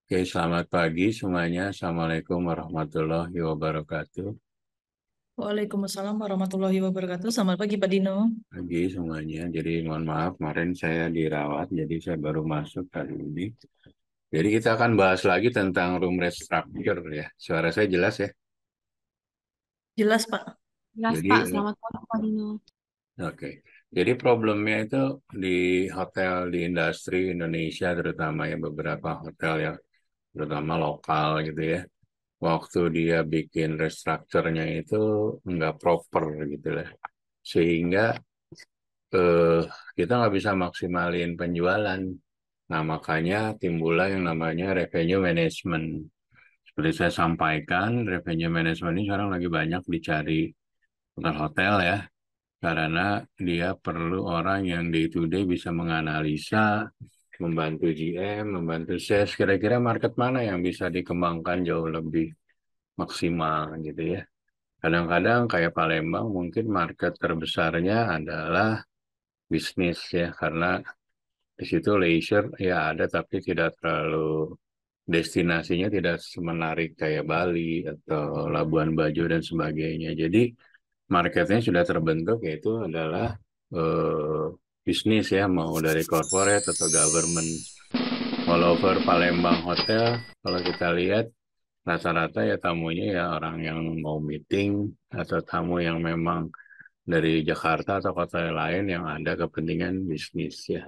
Oke, selamat pagi semuanya. Assalamualaikum warahmatullahi wabarakatuh. Waalaikumsalam warahmatullahi wabarakatuh. Selamat pagi Pak Dino. Pagi semuanya. Jadi mohon maaf, kemarin saya dirawat, jadi saya baru masuk hari ini. Jadi kita akan bahas lagi tentang room rate structure ya. Suara saya jelas ya. Jelas Pak. Jelas Jadi, Pak, selamat malam Pak Dino. oke. Jadi problemnya itu di hotel di industri Indonesia terutama ya beberapa hotel ya, terutama lokal gitu ya. Waktu dia bikin restructure-nya itu nggak proper gitu lah. Sehingga eh, kita nggak bisa maksimalin penjualan. Nah, makanya timbullah yang namanya revenue management. Seperti saya sampaikan, revenue management ini sekarang lagi banyak dicari hotel-hotel ya, karena dia perlu orang yang day to day bisa menganalisa, membantu GM, membantu sales, kira-kira market mana yang bisa dikembangkan jauh lebih maksimal gitu ya. Kadang-kadang kayak Palembang mungkin market terbesarnya adalah bisnis ya, karena di situ leisure ya ada tapi tidak terlalu destinasinya tidak semenarik kayak Bali atau Labuan Bajo dan sebagainya. Jadi marketnya sudah terbentuk yaitu adalah eh, bisnis ya mau dari corporate atau government. All over Palembang Hotel kalau kita lihat rata-rata ya tamunya ya orang yang mau meeting atau tamu yang memang dari Jakarta atau kota lain yang ada kepentingan bisnis ya.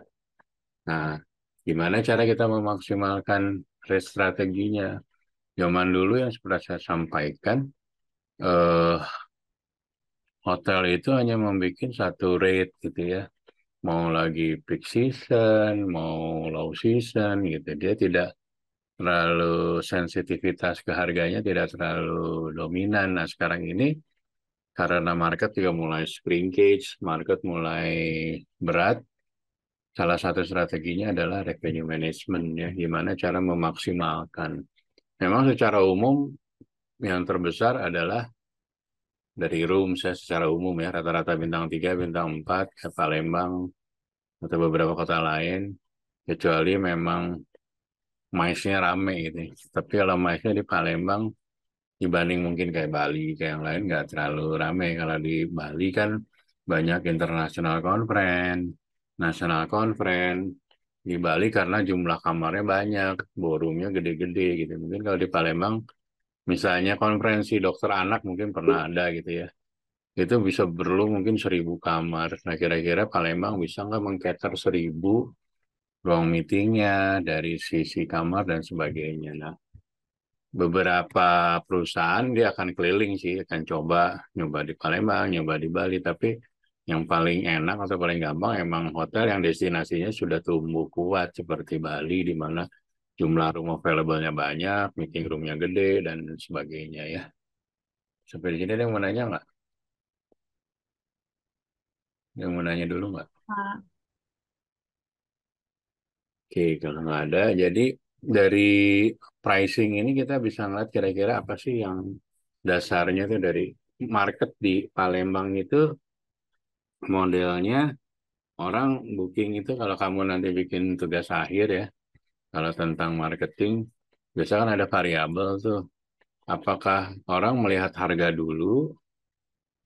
Nah, gimana cara kita memaksimalkan rate strateginya? Zaman dulu yang seperti saya sampaikan, eh, hotel itu hanya membuat satu rate gitu ya. Mau lagi peak season, mau low season gitu. Dia tidak terlalu sensitivitas ke harganya, tidak terlalu dominan. Nah, sekarang ini karena market juga mulai shrinkage, market mulai berat, salah satu strateginya adalah revenue management ya, gimana cara memaksimalkan. Memang secara umum yang terbesar adalah dari room saya secara umum ya, rata-rata bintang 3, bintang 4, ke Palembang atau beberapa kota lain, kecuali memang MICE-nya rame gitu. Tapi kalau MICE-nya di Palembang dibanding mungkin kayak Bali, kayak yang lain nggak terlalu rame. Kalau di Bali kan banyak international conference, national conference. Di Bali karena jumlah kamarnya banyak, ballroomnya gede-gede gitu. Mungkin kalau di Palembang, misalnya konferensi dokter anak mungkin pernah ada gitu ya. Itu bisa perlu mungkin 1.000 kamar. Nah kira-kira Palembang bisa nggak mengcater 1.000 ruang meetingnya dari sisi kamar dan sebagainya. Nah, beberapa perusahaan dia akan keliling sih, akan nyoba di Palembang, nyoba di Bali, tapi yang paling enak atau paling gampang emang hotel yang destinasinya sudah tumbuh kuat seperti Bali, di mana jumlah room available-nya banyak, meeting room-nya gede, dan sebagainya ya. Sampai di sini ada yang mau nanya nggak? Yang mau nanya dulu nggak? Pak. Oke, kalau nggak ada, jadi dari pricing ini kita bisa ngeliat kira-kira apa sih yang dasarnya itu dari market di Palembang itu modelnya orang booking itu kalau kamu nanti bikin tugas akhir ya, kalau tentang marketing, biasanya kan ada variabel tuh. Apakah orang melihat harga dulu,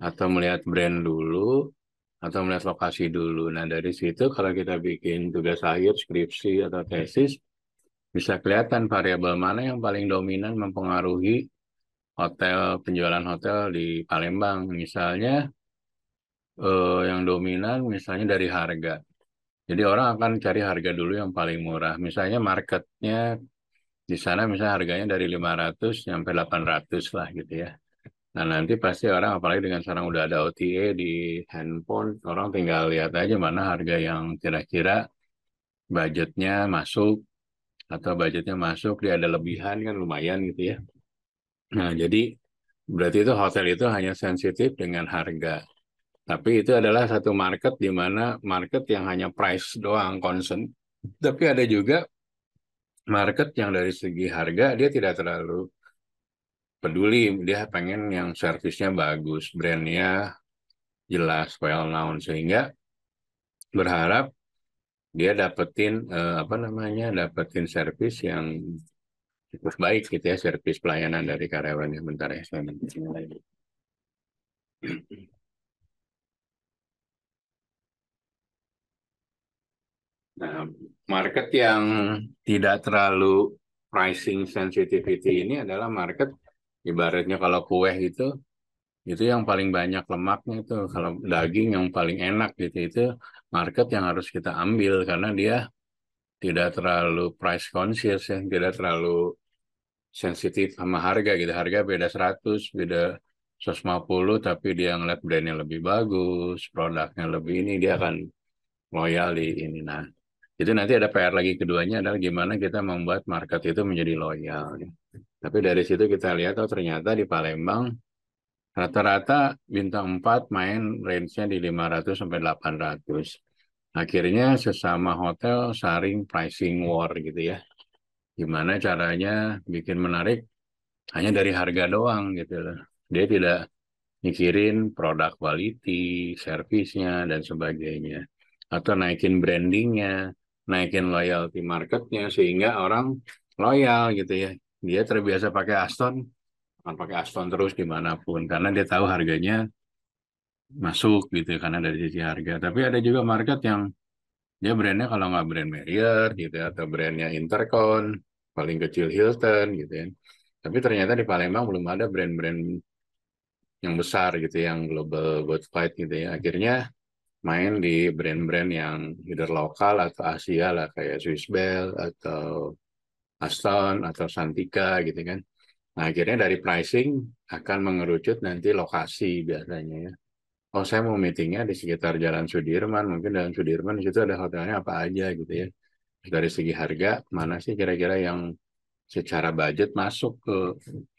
atau melihat brand dulu, atau melihat lokasi dulu. Nah, dari situ kalau kita bikin tugas akhir, skripsi, atau tesis, bisa kelihatan variabel mana yang paling dominan mempengaruhi penjualan hotel di Palembang. Misalnya, yang dominan misalnya dari harga. Jadi orang akan cari harga dulu yang paling murah. Misalnya marketnya di sana misalnya harganya dari 500 sampai 800 lah gitu ya. Nah nanti pasti orang apalagi dengan sekarang udah ada OTA di handphone, orang tinggal lihat aja mana harga yang kira-kira budgetnya masuk atau budgetnya masuk dia ada lebihan kan lumayan gitu ya. Nah jadi berarti itu hotel itu hanya sensitif dengan harga. Tapi itu adalah satu market di mana market yang hanya price doang concern. Tapi ada juga market yang dari segi harga dia tidak terlalu peduli, dia pengen yang servisnya bagus, brandnya jelas, well known, sehingga berharap dia dapetin dapetin servis yang cukup baik gitu ya servis pelayanan dari karyawannya. Bentar ya, saya minta lagi. Nah, market yang tidak terlalu pricing sensitivity ini adalah market ibaratnya kalau kue itu yang paling banyak lemaknya itu, kalau daging yang paling enak gitu itu market yang harus kita ambil karena dia tidak terlalu price conscious ya, tidak terlalu sensitif sama harga gitu. Harga beda 100, beda 150 tapi dia ngeliat brandnya lebih bagus, produknya lebih ini dia akan loyal di ini. Nah, itu nanti ada PR lagi keduanya adalah gimana kita membuat market itu menjadi loyal. Tapi dari situ kita lihat, oh ternyata di Palembang rata-rata bintang 4 main range-nya di 500 sampai 800. Akhirnya sesama hotel saring pricing war gitu ya. Gimana caranya bikin menarik hanya dari harga doang gitu loh. Dia tidak mikirin produk quality, servisnya, dan sebagainya. Atau naikin brandingnya, naikin loyalty marketnya, sehingga orang loyal gitu ya. Dia terbiasa pakai Aston, akan pakai Aston terus dimanapun, karena dia tahu harganya masuk gitu ya, karena dari sisi harga. Tapi ada juga market yang dia brandnya kalau nggak brand Marriott gitu ya, atau brandnya Intercon, paling kecil Hilton gitu ya. Tapi ternyata di Palembang belum ada brand-brand yang besar gitu, yang global worldwide gitu ya. Akhirnya main di brand-brand yang either lokal atau Asia lah, kayak Swiss Bell atau Aston atau Santika gitu kan. Nah, akhirnya dari pricing akan mengerucut nanti lokasi biasanya ya. Oh, saya mau meetingnya di sekitar Jalan Sudirman, mungkin Jalan Sudirman di situ ada hotelnya apa aja gitu ya. Terus dari segi harga, mana sih kira-kira yang secara budget masuk ke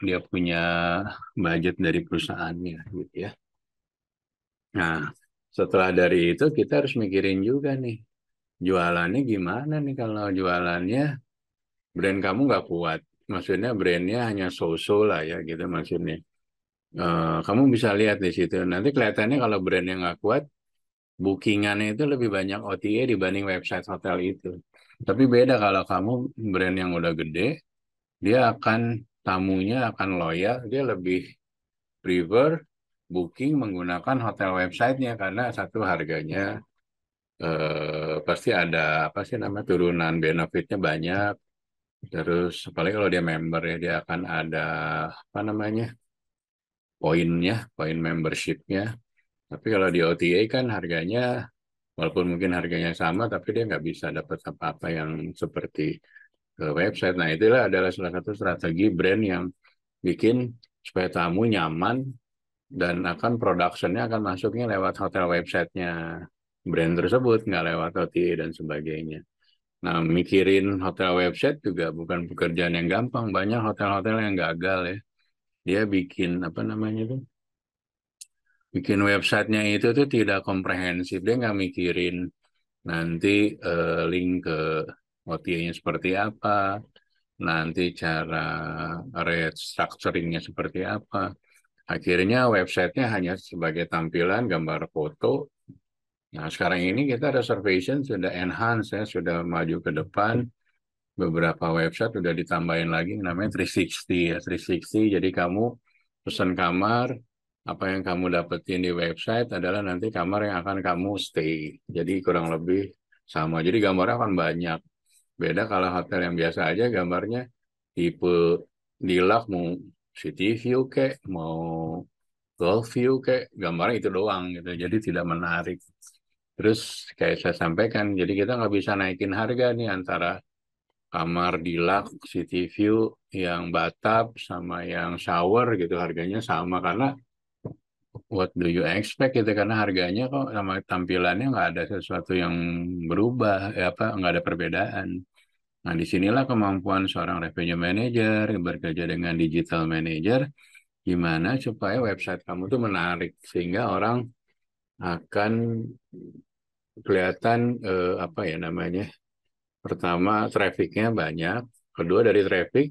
dia punya budget dari perusahaannya gitu ya. Nah, setelah dari itu kita harus mikirin juga nih, jualannya gimana nih kalau jualannya brand kamu nggak kuat. Maksudnya brandnya hanya so-so lah ya gitu maksudnya. Kamu bisa lihat di situ. Nanti kelihatannya kalau brandnya nggak kuat, bookingannya itu lebih banyak OTA dibanding website hotel itu. Tapi beda kalau kamu brand yang udah gede, dia akan tamunya akan loyal, dia lebih prefer booking menggunakan hotel websitenya karena satu harganya pasti ada apa sih namanya turunan benefitnya banyak. Terus apalagi kalau dia member ya dia akan ada apa namanya poinnya, poin membershipnya. Tapi kalau di OTA kan harganya walaupun mungkin harganya sama, tapi dia nggak bisa dapat apa-apa yang seperti ke website. Nah, itulah adalah salah satu strategi brand yang bikin supaya tamu nyaman dan akan production-nya akan masuknya lewat hotel websitenya brand tersebut, nggak lewat OTA dan sebagainya. Nah, mikirin hotel website juga bukan pekerjaan yang gampang. Banyak hotel-hotel yang gagal ya. Dia bikin apa namanya tuh? Bikin websitenya itu tuh tidak komprehensif. Dia nggak mikirin nanti link ke OTA-nya seperti apa, nanti cara rate structuring-nya seperti apa. Akhirnya websitenya hanya sebagai tampilan gambar foto. Nah, sekarang ini kita reservation sudah enhance ya, sudah maju ke depan. Beberapa website sudah ditambahin lagi namanya 360 ya, 360. Jadi kamu pesan kamar, apa yang kamu dapetin di website adalah nanti kamar yang akan kamu stay. Jadi kurang lebih sama. Jadi gambarnya akan banyak. Beda kalau hotel yang biasa aja gambarnya tipe deluxe mau city view kayak mau golf view kayak gambarnya itu doang gitu. Jadi tidak menarik. Terus kayak saya sampaikan, jadi kita nggak bisa naikin harga nih antara kamar deluxe city view yang bathtub sama yang shower gitu harganya sama karena what do you expect gitu karena harganya kok sama tampilannya nggak ada sesuatu yang berubah ya apa nggak ada perbedaan. Nah disinilah kemampuan seorang revenue manager bekerja dengan digital manager gimana supaya website kamu tuh menarik sehingga orang akan kelihatan apa ya namanya. Pertama, trafficnya banyak. Kedua, dari traffic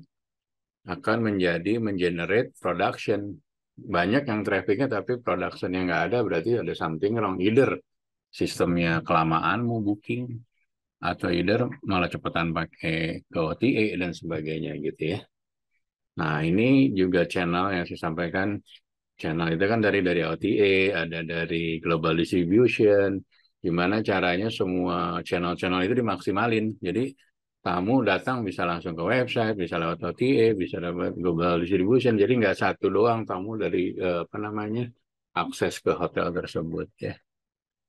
akan menjadi mengenerate production. Banyak yang trafficnya tapi production yang nggak ada, berarti ada something wrong. Either sistemnya kelamaan mau booking, atau either malah cepetan pakai ke OTA dan sebagainya gitu ya. Nah, ini juga channel yang saya sampaikan. Channel itu kan dari OTA, ada dari global distribution. Gimana caranya semua channel-channel itu dimaksimalin. Jadi kamu datang bisa langsung ke website, bisa lewat OTA, bisa lewat global distribution. Jadi nggak satu doang kamu dari apa namanya akses ke hotel tersebut ya.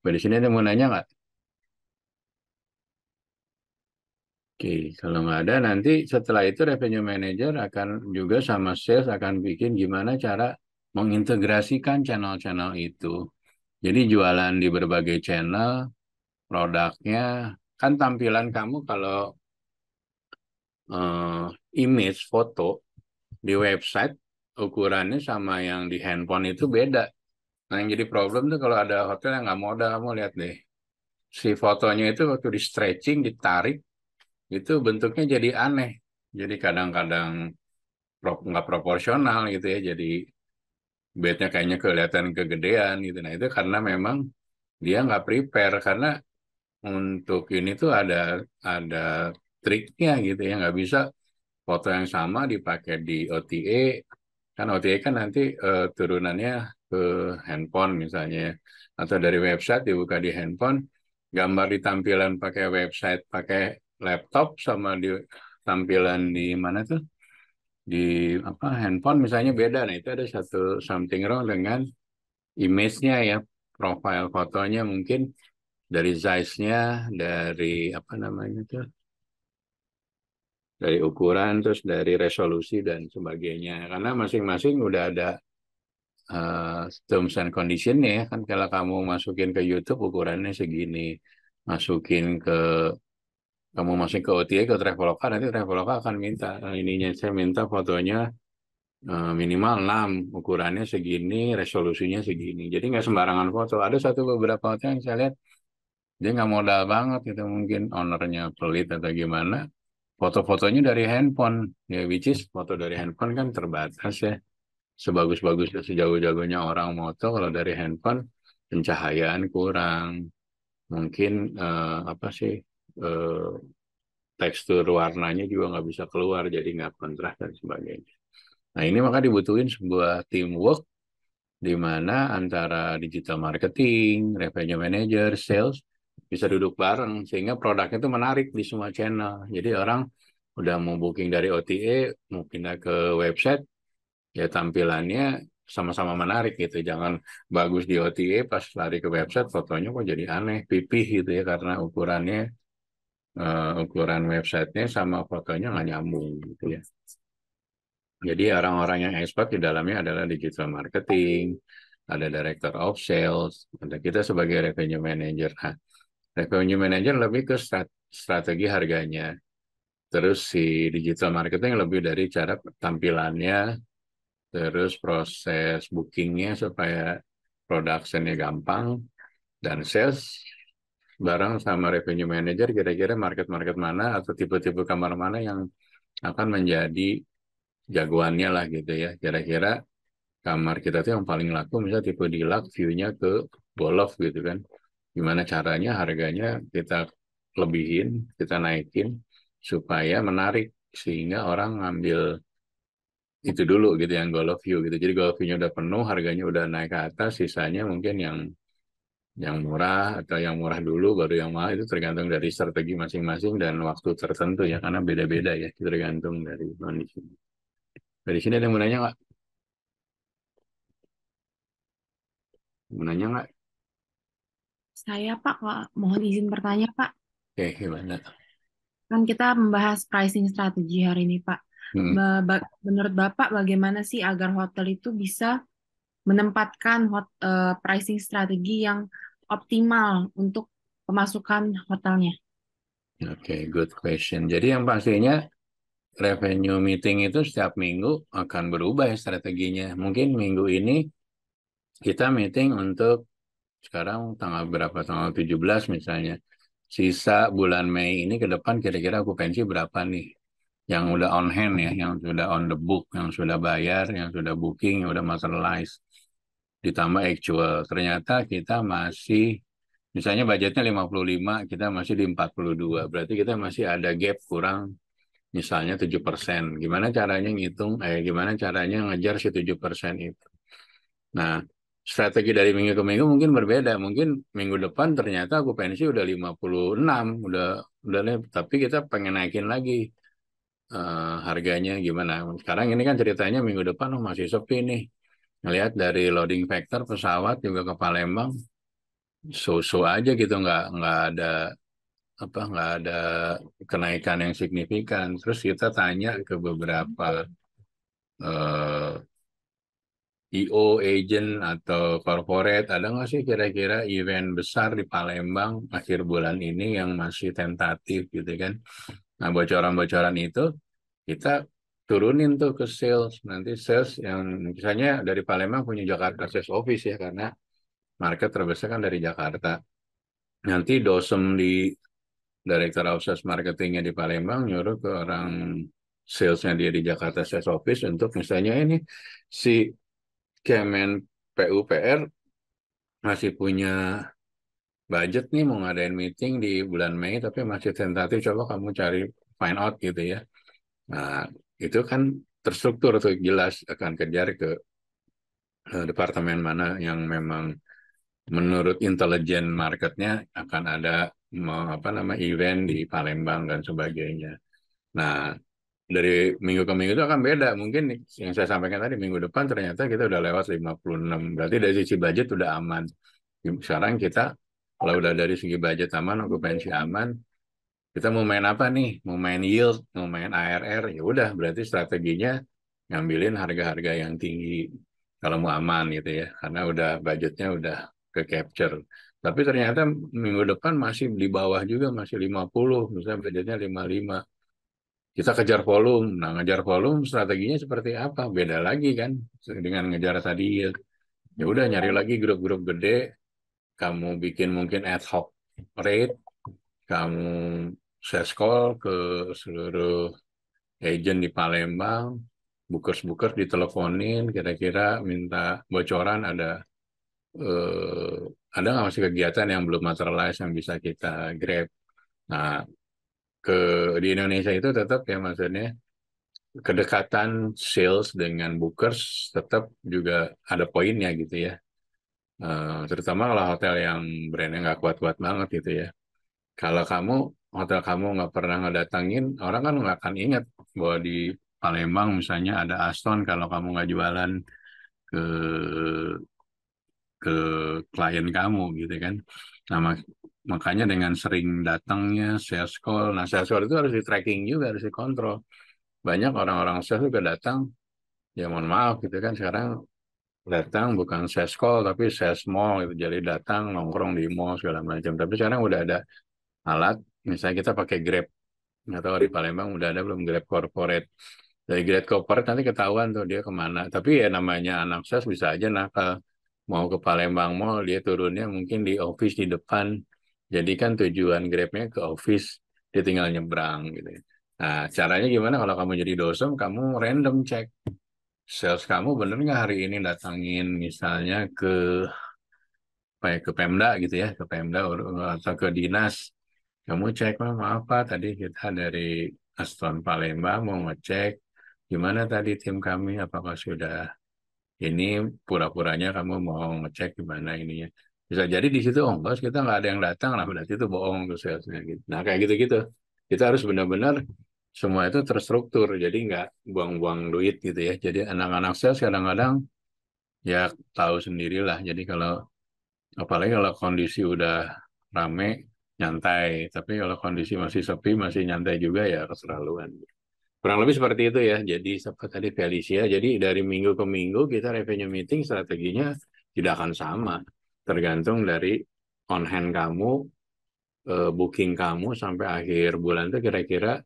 Di sini ada mau nanya nggak? Oke, kalau nggak ada nanti setelah itu revenue manager akan juga sama sales akan bikin gimana cara mengintegrasikan channel-channel itu. Jadi jualan di berbagai channel, produknya, kan tampilan kamu kalau eh, image, foto di website, ukurannya sama yang di handphone itu beda. Nah, yang jadi problem tuh kalau ada hotel yang nggak modal, kamu lihat deh. Si fotonya itu waktu di stretching, ditarik, itu bentuknya jadi aneh. Jadi kadang-kadang nggak proporsional gitu ya. Jadi bednya kayaknya kelihatan kegedean gitu. Nah, itu karena memang dia nggak prepare. Karena untuk ini tuh ada triknya gitu ya, nggak bisa foto yang sama dipakai di OTA. Kan OTA kan nanti turunannya ke handphone misalnya, atau dari website dibuka di handphone, gambar di tampilan pakai website pakai laptop sama di tampilan di mana tuh di apa handphone misalnya beda. Nah, itu ada satu something wrong dengan image-nya ya, profile fotonya mungkin dari size-nya, dari apa namanya tuh, dari ukuran, terus dari resolusi dan sebagainya. Karena masing-masing udah ada terms and condition-nya ya. Kan kalau kamu masukin ke YouTube ukurannya segini, masukin ke kamu masukin ke OTA ke Traveloka, nanti Traveloka akan minta ininya saya minta fotonya minimal 6, ukurannya segini, resolusinya segini. Jadi nggak sembarangan foto. Ada satu beberapa hotel yang saya lihat dia nggak modal banget gitu, mungkin ownernya pelit atau gimana. Foto-fotonya dari handphone, ya which is foto dari handphone kan terbatas ya. Sebagus-bagus sejauh-jauhnya orang moto kalau dari handphone pencahayaan kurang, mungkin apa sih eh, tekstur warnanya juga nggak bisa keluar, jadi nggak kontras dan sebagainya. Nah, ini maka dibutuhin sebuah teamwork di mana antara digital marketing, revenue manager, sales bisa duduk bareng sehingga produknya itu menarik di semua channel. Jadi orang udah mau booking dari OTA, mau pindah ke website, ya tampilannya sama-sama menarik gitu. Jangan bagus di OTA pas lari ke website fotonya kok jadi aneh, pipih gitu ya karena ukuran websitenya sama fotonya nggak nyambung gitu ya. Jadi orang-orang yang expert di dalamnya adalah digital marketing, ada director of sales, ada kita sebagai revenue manager. Nah, revenue manager lebih ke strategi harganya. Terus si digital marketing lebih dari cara tampilannya, terus proses bookingnya supaya productionnya gampang, dan sales bareng sama revenue manager kira-kira market-market mana atau tipe-tipe kamar mana yang akan menjadi jagoannya lah gitu ya. Kira-kira kamar kita tuh yang paling laku misalnya tipe deluxe view-nya ke Bolof gitu kan. Gimana caranya harganya kita lebihin, kita naikin supaya menarik sehingga orang ngambil itu dulu gitu yang Golf View gitu. Jadi Golf View-nya udah penuh, harganya udah naik ke atas, sisanya mungkin yang murah atau yang murah dulu baru yang mahal, itu tergantung dari strategi masing-masing dan waktu tertentu ya karena beda-beda ya tergantung dari kondisi. Dari sini ada yang mau nanya nggak? Mau nanya nggak? Saya Pak, mohon izin bertanya Pak. Oke, gimana? Kan kita membahas pricing strategi hari ini Pak. Hmm. Menurut Bapak bagaimana sih agar hotel itu bisa menempatkan pricing strategi yang optimal untuk pemasukan hotelnya? Oke, good question. Jadi yang pastinya revenue meeting itu setiap minggu akan berubah ya strateginya. Mungkin minggu ini kita meeting untuk sekarang tanggal berapa? Tanggal 17 misalnya. Sisa bulan Mei ini ke depan kira-kira okupansi berapa nih? Yang udah on hand ya, yang sudah on the book, yang sudah bayar, yang sudah booking, yang sudah materialize. Ditambah actual. Ternyata kita masih, misalnya budgetnya 55, kita masih di 42. Berarti kita masih ada gap kurang misalnya 7%. Gimana caranya gimana caranya ngejar si 7% itu. Nah, strategi dari minggu ke minggu mungkin berbeda. Mungkin minggu depan ternyata okupansi udah 56, tapi kita pengen naikin lagi harganya gimana. Sekarang ini kan ceritanya minggu depan masih sepi nih. Ngelihat dari loading factor pesawat juga ke Palembang, so-so aja gitu, nggak ada kenaikan yang signifikan. Terus kita tanya ke beberapa eh, IO, agent atau corporate, ada nggak sih kira-kira event besar di Palembang akhir bulan ini yang masih tentatif gitu kan? Nah, bocoran-bocoran itu kita turunin tuh ke sales. Nanti sales yang misalnya dari Palembang punya Jakarta Sales Office ya, karena market terbesar kan dari Jakarta. Nanti dosem di Director of Sales Marketingnya di Palembang nyuruh ke orang salesnya dia di Jakarta Sales Office untuk misalnya ini si Kemen PUPR masih punya budget nih mau ngadain meeting di bulan Mei tapi masih tentatif, coba kamu cari find out gitu ya. Nah, itu kan terstruktur tuh, jelas akan kejar ke departemen mana yang memang menurut intelijen marketnya akan ada event di Palembang dan sebagainya. Nah, dari minggu ke minggu itu akan beda. Mungkin yang saya sampaikan tadi, minggu depan ternyata kita udah lewat 56. Berarti dari sisi budget udah aman. Sekarang kita, kalau udah dari segi budget aman, okupansi aman, kita mau main apa nih? Mau main yield, mau main ARR, ya udah berarti strateginya ngambilin harga-harga yang tinggi kalau mau aman gitu ya. Karena udah budgetnya udah ke capture. Tapi ternyata minggu depan masih di bawah juga, masih 50, misalnya budgetnya 55. Kita kejar volume. Nah, ngejar volume strateginya seperti apa? Beda lagi kan dengan ngejar tadi yield. Ya udah nyari lagi grup-grup gede, kamu bikin mungkin ad hoc rate, kamu sales call ke seluruh agent di Palembang, bookers-bookers diteleponin, kira-kira minta bocoran eh, ada nggak masih kegiatan yang belum materialize yang bisa kita grab. Nah, ke di Indonesia itu tetap ya maksudnya kedekatan sales dengan bookers tetap juga ada poinnya gitu ya. Terutama kalau hotel yang brandnya nggak kuat-kuat banget gitu ya. Kalau hotel kamu nggak pernah ngedatangin, orang kan nggak akan ingat bahwa di Palembang misalnya ada Aston kalau kamu nggak jualan ke ke klien kamu gitu kan. Nah, makanya dengan sering datangnya sales call, nah sales call itu harus di tracking juga, harus dikontrol. Banyak orang-orang sales juga datang, ya mohon maaf gitu kan, sekarang datang bukan sales call tapi sales mall gitu, jadi datang nongkrong di mall segala macam. Tapi sekarang udah ada alat, misalnya kita pakai Grab, nggak tahu di Palembang udah ada belum Grab Corporate. Dari Grab Corporate nanti ketahuan tuh dia kemana. Tapi ya namanya anak sales bisa aja nakal. Mau ke Palembang Mall, dia turunnya mungkin di office di depan. Jadi kan tujuan Grabnya ke office, dia tinggal nyebrang gitu. Nah, caranya gimana kalau kamu jadi dosen, kamu random cek. Sales kamu bener nggak hari ini datangin misalnya ke Pemda gitu ya, ke Pemda atau ke dinas. Kamu cek, "Mas, maaf Pak, tadi kita dari Aston Palembang mau ngecek gimana tadi tim kami, apakah sudah ini pura-puranya kamu mau ngecek gimana ininya." Bisa jadi di situ, oh enggak, kita nggak ada yang datang, lah berarti itu bohong tuh salesnya gitu. Nah kayak gitu-gitu. Kita harus benar-benar semua itu terstruktur, jadi nggak buang-buang duit gitu ya. Jadi anak-anak sales kadang-kadang ya tahu sendirilah. Jadi apalagi kalau kondisi udah rame, nyantai. Tapi kalau kondisi masih sepi, masih nyantai juga ya keterlaluan. Kurang lebih seperti itu ya. Jadi seperti tadi Felicia, jadi dari minggu ke minggu kita revenue meeting strateginya tidak akan sama. Tergantung dari on hand kamu, booking kamu sampai akhir bulan itu kira-kira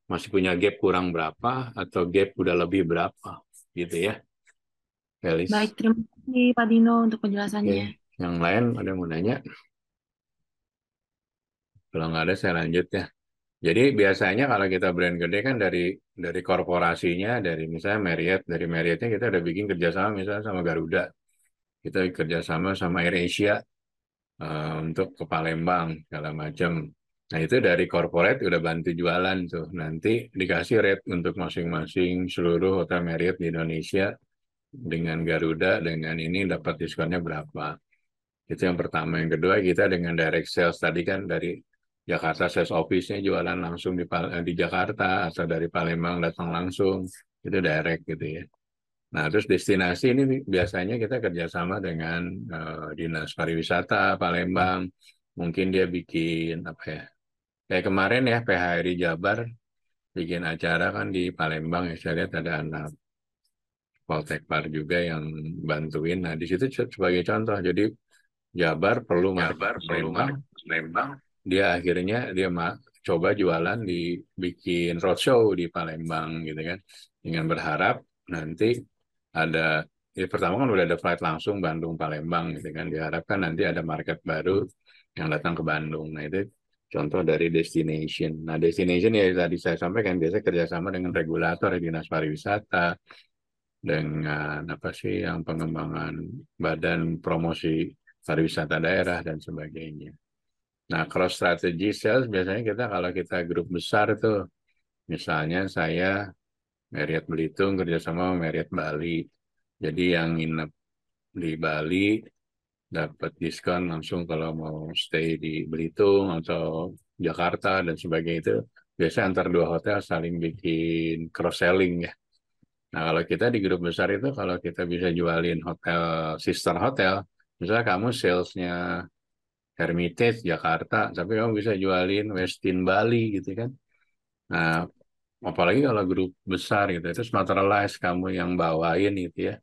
masih punya gap kurang berapa atau gap udah lebih berapa gitu ya, Baik, Felis. terima kasih Pak Dino untuk Oke, penjelasannya. yang lain ada yang mau nanya? Kalau nggak ada saya lanjut ya. Jadi biasanya kalau kita brand gede kan dari korporasinya, dari misalnya Marriott, dari Marriottnya kita udah bikin kerjasama misalnya sama Garuda, kita kerjasama sama AirAsia untuk ke Palembang segala macam. Nah, itu dari corporate udah bantu jualan tuh. Nanti dikasih rate untuk masing-masing seluruh hotel Marriott di Indonesia dengan Garuda, dengan ini dapat diskonnya berapa. Itu yang pertama. Yang kedua, kita dengan direct sales tadi kan dari Jakarta sales office-nya jualan langsung di Jakarta atau dari Palembang datang langsung. Itu direct gitu ya. Nah, terus destinasi ini biasanya kita kerjasama dengan Dinas Pariwisata Palembang. Mungkin dia bikin apa ya? Kayak kemarin ya PHRI Jabar bikin acara kan di Palembang ya. Saya lihat ada anak Poltekpar juga yang bantuin. Nah, di situ sebagai contoh. Jadi Jabar perlu market Palembang. Dia akhirnya coba jualan bikin roadshow di Palembang gitu kan. Dengan berharap nanti ada pertama kan udah ada flight langsung Bandung Palembang gitu kan. Diharapkan nanti ada market baru yang datang ke Bandung. Nah, itu contoh dari destination. Nah, destination ya tadi saya sampaikan biasa kerjasama dengan regulator, dinas pariwisata, dengan apa sih yang pengembangan badan promosi pariwisata daerah dan sebagainya. Nah, cross strategy sales biasanya kita kalau kita grup besar tuh, misalnya saya Marriott Belitung kerjasama sama Marriott Bali. Jadi yang nginep di Bali dapat diskon langsung kalau mau stay di Belitung atau Jakarta dan sebagainya itu. Biasanya antar dua hotel saling bikin cross selling ya. Nah, kalau kita di grup besar itu, kalau kita bisa jualin hotel, sister hotel, misalnya kamu salesnya Hermitage Jakarta, tapi kamu bisa jualin Westin Bali gitu kan. Nah, apalagi kalau grup besar gitu, itu materialize kamu yang bawain gitu ya.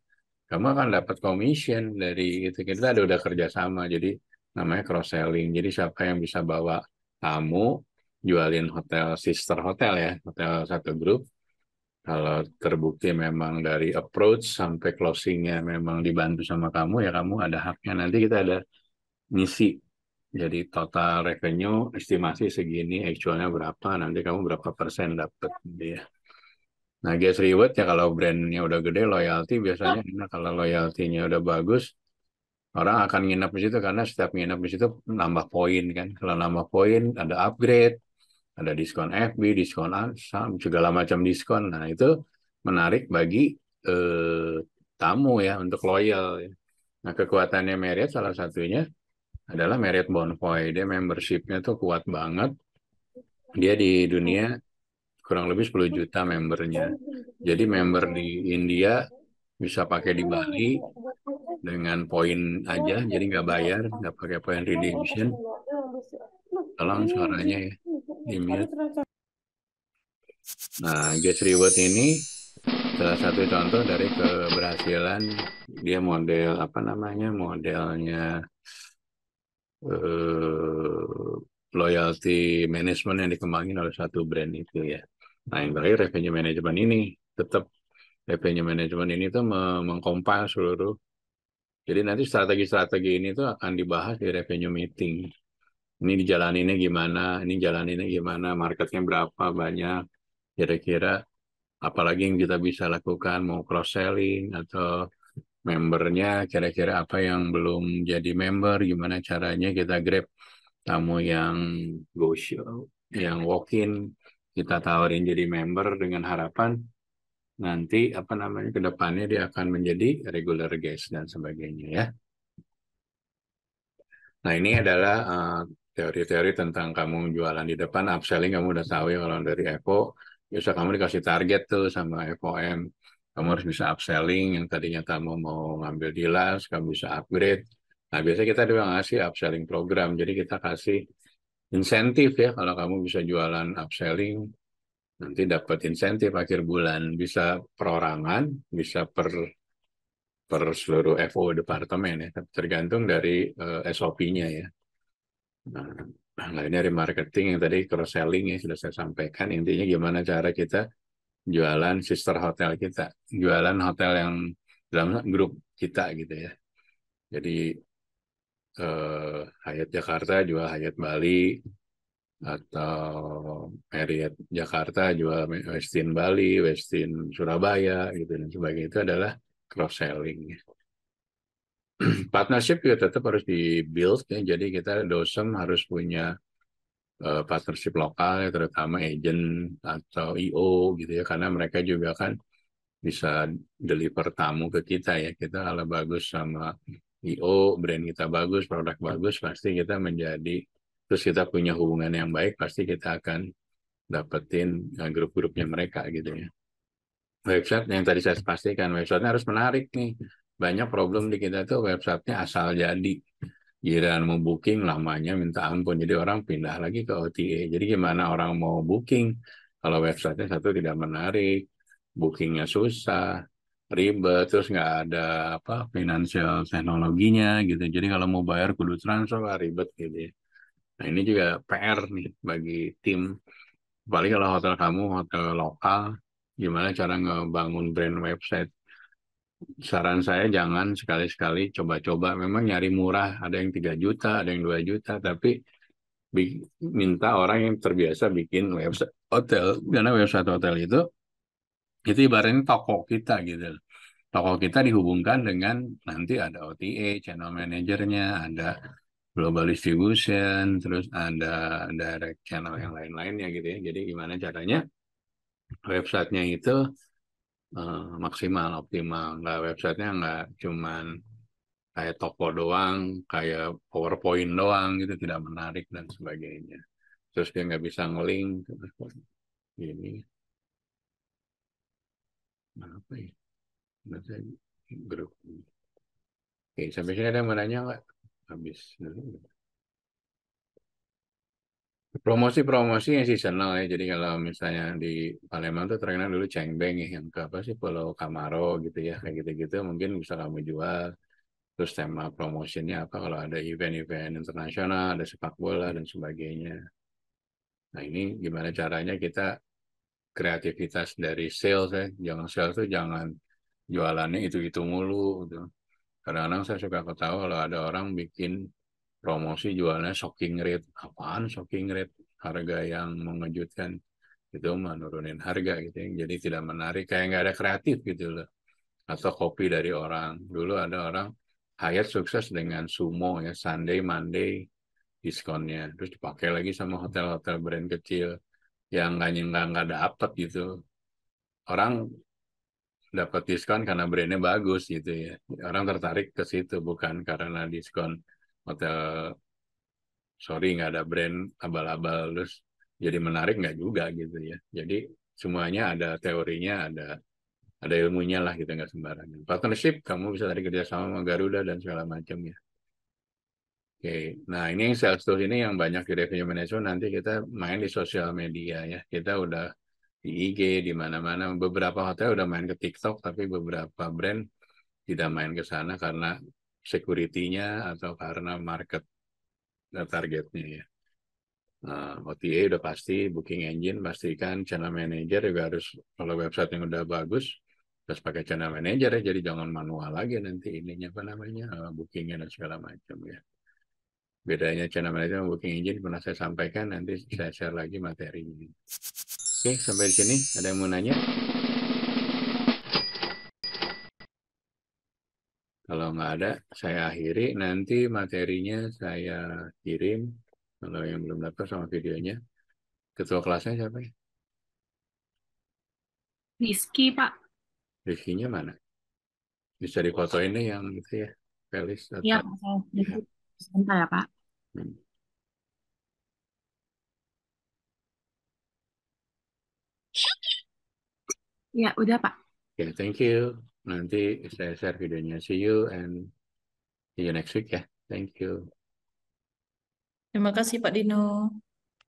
Kamu akan dapat commission dari itu. Kita ada udah kerjasama, jadi namanya cross selling. Jadi siapa yang bisa bawa tamu, jualin hotel, sister hotel ya, hotel satu grup, kalau terbukti memang dari approach sampai closingnya memang dibantu sama kamu, ya kamu ada haknya. Nanti kita ada ngisi. Jadi total revenue estimasi segini, actualnya berapa, nanti kamu berapa persen dapat dia. Nah, guest reward ya kalau brandnya udah gede, loyalty biasanya enak. Kalau loyalty-nya udah bagus, orang akan nginep di situ karena setiap nginep di situ nambah poin kan. Kalau nambah poin, ada upgrade, ada diskon FB, diskon ASAM, segala macam diskon. Nah, itu menarik bagi tamu ya untuk loyal. Ya. Nah, kekuatannya Marriott salah satunya adalah Marriott Bonvoy. Dia membership-nya tuh kuat banget. Dia di dunia kurang lebih 10 juta membernya. Jadi member di India bisa pakai di Bali dengan poin aja, jadi nggak bayar, nggak pakai poin redemption. Tolong suaranya ya, di mute. Nah, Guest Reward ini salah satu contoh dari keberhasilan dia model apa namanya modelnya loyalty management yang dikembangin oleh satu brand itu ya. Nah, yang terakhir revenue management ini tetap revenue management ini tuh mengcompile seluruh. Jadi nanti strategi-strategi ini tuh akan dibahas di revenue meeting. Ini dijalaninnya gimana, ini jalaninnya gimana, marketnya berapa banyak, kira-kira apalagi yang kita bisa lakukan, mau cross-selling atau membernya, kira-kira apa yang belum jadi member, gimana caranya kita grab tamu yang go show, yang walk-in, kita tawarin jadi member dengan harapan nanti apa namanya ke depannya dia akan menjadi regular guest dan sebagainya ya. Nah, ini adalah teori-teori tentang kamu jualan di depan, upselling kamu udah tahu ya kalau dari Evo, biasa kamu dikasih target tuh sama FOM, kamu harus bisa upselling, yang tadinya kamu mau ngambil dilas, kamu bisa upgrade. Nah, biasanya kita juga ngasih upselling program, jadi kita kasih insentif ya, kalau kamu bisa jualan upselling, nanti dapat insentif akhir bulan, bisa perorangan, bisa per seluruh FO departemen ya, tergantung dari SOP-nya ya. Nah, ini dari marketing yang tadi cross selling ya sudah saya sampaikan. Intinya gimana cara kita jualan sister hotel kita, jualan hotel yang dalam grup kita gitu ya. Jadi Hyatt Jakarta jual Hyatt Bali atau Marriott Jakarta jual Westin Bali, Westin Surabaya gitu dan sebagainya itu adalah cross selling. Partnership juga tetap harus di build ya. Jadi kita dosem harus punya partnership lokal ya, terutama agent atau IO gitu ya, karena mereka juga kan bisa deliver tamu ke kita ya. Kita kalau bagus sama IO, brand kita bagus, produk bagus, pasti kita menjadi, terus kita punya hubungan yang baik, pasti kita akan dapetin grup-grupnya mereka gitu ya. Website yang tadi saya pastikan, websitenya harus menarik nih. Banyak problem di kita tuh websitenya asal jadi. Giliran mau booking lamanya minta ampun. Jadi orang pindah lagi ke OTA. Jadi gimana orang mau booking kalau websitenya satu tidak menarik, bookingnya susah, ribet, terus nggak ada apa financial teknologinya gitu. Jadi kalau mau bayar kudu transfer ribet gitu ya. Nah ini juga PR nih bagi tim. Apalagi kalau hotel kamu hotel lokal, gimana cara ngebangun brand website. Saran saya jangan sekali-sekali coba-coba. Memang nyari murah, ada yang 3 juta, ada yang 2 juta, tapi minta orang yang terbiasa bikin website hotel. Karena website hotel itu ibaratnya toko kita gitu. Toko kita dihubungkan dengan nanti ada OTA, channel manajernya, ada global distribution, terus ada direct channel yang lain-lainnya gitu ya. Jadi gimana caranya websitenya itu maksimal, optimal. Nggak websitenya nggak cuman kayak toko doang, kayak PowerPoint doang gitu, tidak menarik dan sebagainya. Terus dia nggak bisa nge-link, ini apa ya? Nanti grup. Oke, sampai sini ada yang mau nanya nggak? Habis dulu. Promosi-promosi yang seasonal ya. Jadi kalau misalnya di Palembang tuh terkenal dulu cengbeng ya, yang ke apa sih Pulau Kamaro gitu ya, kayak gitu-gitu mungkin bisa kamu jual. Terus tema promosinya apa kalau ada event-event internasional, ada sepak bola dan sebagainya. Nah ini gimana caranya kita kreativitas dari sales ya. Jangan sales tuh jangan jualannya itu-itu mulu gitu. Kadang-kadang saya suka ketawa kalau ada orang bikin promosi jualnya shocking rate. Apaan shocking rate? Harga yang mengejutkan. Itu menurunin harga gitu ya. Jadi tidak menarik. Kayak nggak ada kreatif gitu loh. Atau kopi dari orang. Dulu ada orang Hyatt sukses dengan Sumo ya. Sunday, Monday diskonnya. Terus dipakai lagi sama hotel-hotel brand kecil yang nggak dapat gitu. Orang dapat diskon karena brandnya bagus gitu ya. Orang tertarik ke situ bukan karena diskon hotel. Sorry nggak ada brand abal-abal terus jadi menarik nggak juga gitu ya. Jadi semuanya ada teorinya, ada ilmunya lah gitu nggak sembarangan. Partnership kamu bisa tadi kerjasama sama Garuda dan segala macam ya. Oke, nah ini yang sales tools ini yang banyak di revenue management nanti kita main di sosial media ya. Kita udah di IG di mana-mana. Beberapa hotel udah main ke TikTok tapi beberapa brand tidak main ke sana karena security-nya atau karena market targetnya ya. OTA udah pasti, booking engine pastikan, channel manager juga harus, kalau website yang udah bagus, terus pakai channel manager ya, jadi jangan manual lagi nanti ininya apa namanya, bookingnya dan segala macam ya. Bedanya channel manager dan booking engine pernah saya sampaikan, nanti saya share lagi materinya. Oke, sampai di sini ada yang mau nanya? Kalau nggak ada, saya akhiri. Nanti materinya saya kirim. Kalau yang belum dapat sama videonya. Ketua kelasnya siapa ya? Rizky, Pak. Rizky-nya mana? Bisa difotoin nih yang itu ya. Felis Iya, atau... Pak. Saya Ya. sebentar ya, Pak. Hmm. Iya, udah, Pak. Oke, thank you. Nanti saya share videonya. See you and see you next week ya. Thank you. Terima kasih Pak Dino.